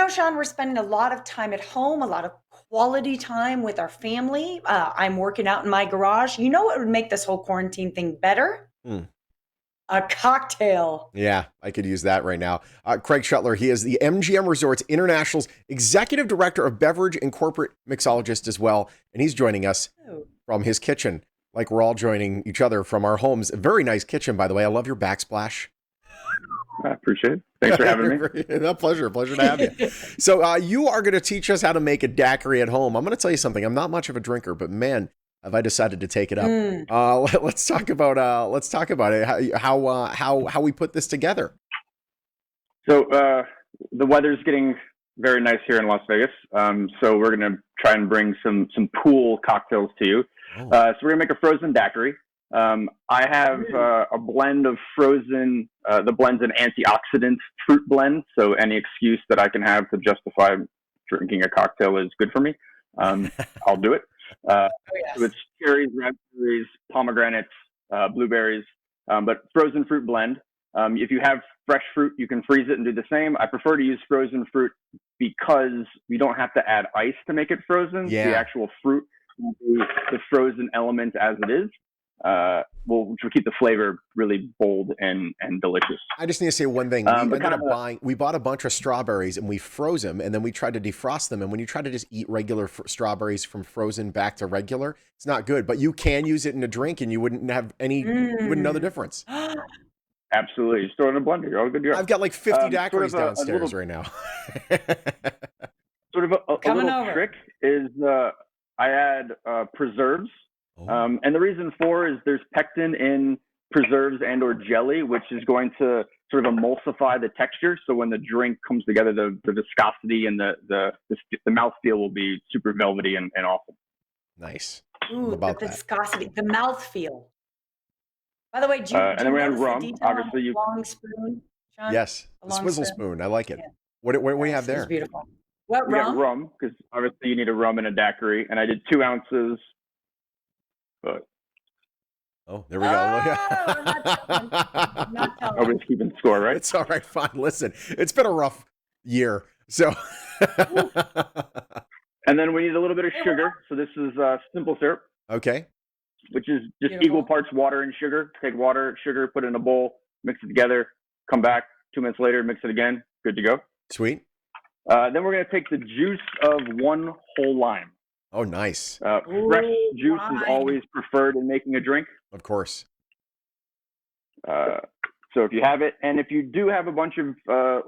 Sean, we're spending a lot of time at home, a lot of quality time with our family. I'm working out in my garage. You know what would make this whole quarantine thing better? Hmm. A cocktail. Yeah, I could use that right now. Craig Schoettler, he is the MGM Resorts International's Executive Director of Beverage and Corporate Mixologist as well. And he's joining us Oh. from his kitchen, like we're all joining each other from our homes. A very nice kitchen, by the way. I love your backsplash. I appreciate it. Thanks for having me. No, pleasure to have you. So you are going to teach us how to make a daiquiri at home. I'm going to tell you something. I'm not much of a drinker, but man, have I decided to take it up. Let's talk about it. How we put this together. So the weather's getting very nice here in Las Vegas. So we're going to try and bring some pool cocktails to you. So we're going to make a frozen daiquiri. I have a blend of frozen, the blend's an antioxidant fruit blend. So any excuse that I can have to justify drinking a cocktail is good for me. I'll do it. So it's cherries, raspberries, pomegranates, blueberries, but frozen fruit blend. If you have fresh fruit, you can freeze it and do the same. I prefer to use frozen fruit because you don't have to add ice to make it frozen. Yeah. The actual fruit will be the frozen element as it is. Which will keep the flavor really bold and delicious. I just need to say one thing. We bought a bunch of strawberries and we froze them, and then we tried to defrost them. And when you try to just eat regular strawberries from frozen back to regular, it's not good. But you can use it in a drink, and you wouldn't have any. You wouldn't know the difference. Absolutely, you store it in a blender. You're all good to go. I've got like 50 daiquiris downstairs right now. Sort of a little trick is I add preserves. And the reason for is there's pectin in preserves and or jelly, which is going to sort of emulsify the texture. So when the drink comes together, the viscosity and the mouthfeel will be super velvety and awesome. Nice. Ooh, the viscosity, the mouthfeel. By the way, and then we have rum. Obviously, you long spoon. Sean? Yes, the swizzle spoon. I like it. Yeah. What do we have there? It's beautiful. What we rum? got rum because obviously you need a rum in a daiquiri, and I did 2 ounces. But there we go. I'm not telling. Nobody's keeping score, right? It's all right. Fine. Listen, it's been a rough year, so. And then we need a little bit of sugar. So this is simple syrup. Okay. Which is just equal parts water and sugar. Take water, sugar, put it in a bowl, mix it together. Come back 2 minutes later, mix it again. Good to go. Sweet. Then we're going to take the juice of 1 whole lime. Oh, nice. Fresh juice is always preferred in making a drink. Of course. So if you have it, and if you do have a bunch of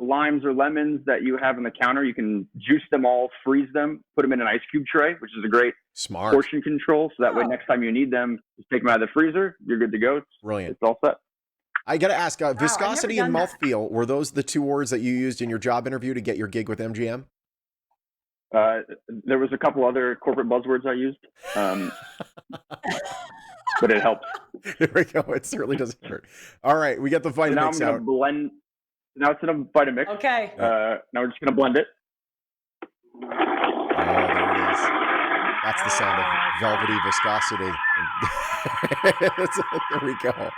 limes or lemons that you have on the counter, you can juice them all, freeze them, put them in an ice cube tray, which is a great portion control. So that way, next time you need them, just take them out of the freezer. You're good to go. Brilliant. It's all set. I got to ask, viscosity and mouthfeel, were those the 2 words that you used in your job interview to get your gig with MGM? There was a couple other corporate buzzwords I used, but it helps. There we go. It certainly doesn't hurt. All right, we got the Vitamix now I'm going to blend. Now it's in a Vitamix. Okay. Now we're just going to blend it. Oh, there it is. That's the sound of velvety viscosity. There we go.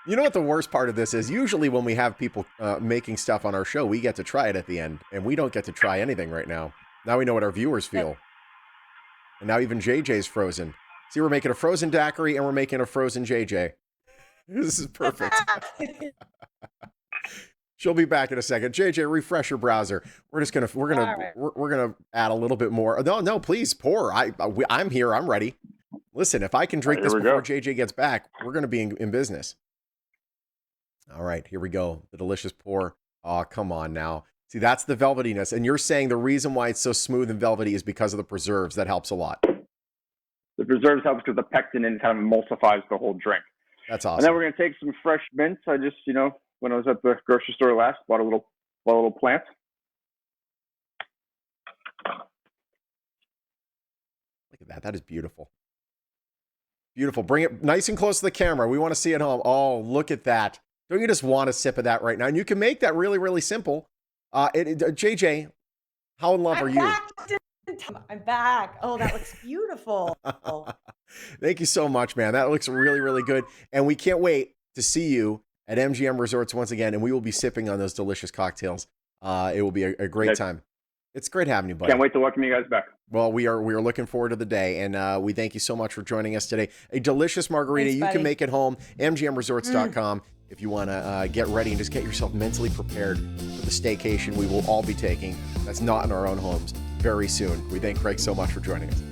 You know what the worst part of this is? Usually when we have people making stuff on our show, we get to try it at the end, and we don't get to try anything right now. Now we know what our viewers feel. And now even JJ's frozen. See, we're making a frozen daiquiri, and we're making a frozen JJ. This is perfect. She'll be back in a second. JJ, refresh your browser. We're gonna add a little bit more. No, please pour. I'm here. I'm ready. Listen, if I can drink this before JJ gets back, we're gonna be in business. All right, here we go. The delicious pour. Oh, come on now. See, that's the velvetiness. And you're saying the reason why it's so smooth and velvety is because of the preserves. That helps a lot. The preserves helps because the pectin and kind of emulsifies the whole drink. That's awesome. And then we're going to take some fresh mint. I just, when I was at the grocery store last, bought a little plant. Look at that. That is beautiful. Beautiful. Bring it nice and close to the camera. We want to see it home. Oh, look at that. Don't you just want a sip of that right now? And you can make that really, really simple. JJ, how in love are you? I'm back. Oh, that looks beautiful. Thank you so much, man. That looks really, really good. And we can't wait to see you at MGM Resorts once again. And we will be sipping on those delicious cocktails It will be a great time. It's great having you, buddy. Can't wait to welcome you guys back. Well, we are looking forward to the day, and we thank you so much for joining us today. A delicious margarita. Thanks, you can make it home. MGMResorts.com if you want to get ready and just get yourself mentally prepared for the staycation we will all be taking. That's not in our own homes very soon. We thank Craig so much for joining us.